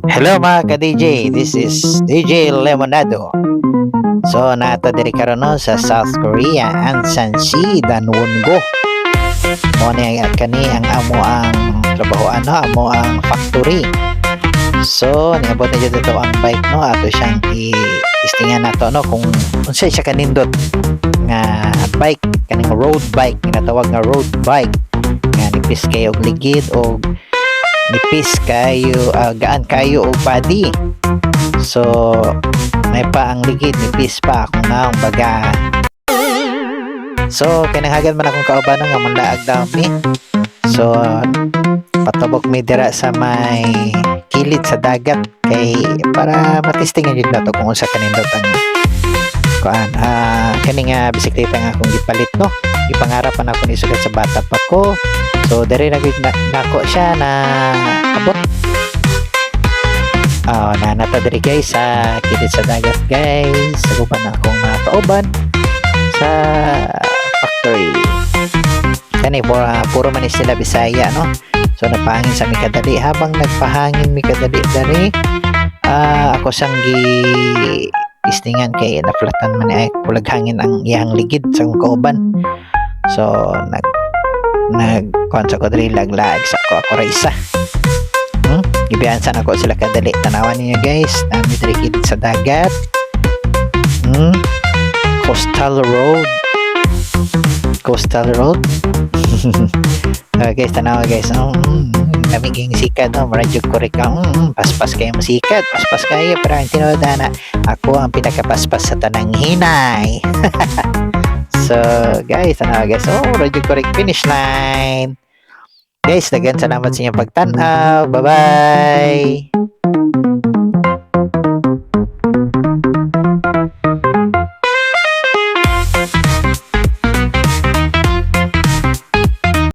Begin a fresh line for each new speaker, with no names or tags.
Hello mga ka-DJ, this is DJ Lemonado. So, nato diri karon no sa South Korea, Ansan-si, Danwon-go. Mo ni kani ang amo ang trabaho amo ang factory. So, niabot na dito ang bike no ato siyang i-testingan nato no kung unsay siya kanindot nga bike, kaning road bike, ginatawag nga road bike. Nga nipis kayo og ligid o nipis kayo, gaan kayo og body. So may pa ang ligid nipis pa akong naong baga. So kinahanglan man akong kauban nga manlaag daw mi. So patabok mi dira sa may kilid sa dagat kay para matistingan jud nato kung unsa kanindot ang kuan kani nga bisikleta nga akong gipalit no. Ipangarapan ako ni sugat sa bata pa ko. So dere nako siya na abot. Na nata diri guys sa kilid sa dagat guys. Sagupan na akong mga kauban sa factory. Kani puro man sila Bisaya no. So nagpahangin sa mikadali habang nagpahangin mikadali dari ako sang istingan kay naflatan man ay kulag hangin ang iyang ligid sa kauban. So nag konsa ko diri laglaag sa ako ra isa. Gibiyansan ako sila kadali tanawan niyo guys. Dami diri kilid sa dagat. Coastal road. Guys tanawa guys. Namiging sikat no, maradyo korek ka. Paspas kayo musikat, paspas kayo pero ang tinuod na ako ang pinakapaspas sa tanang hinay. So guys, guys, radyo correct finish line. Guys, dagan salamat sa inyong pagtanaw. Bye-bye.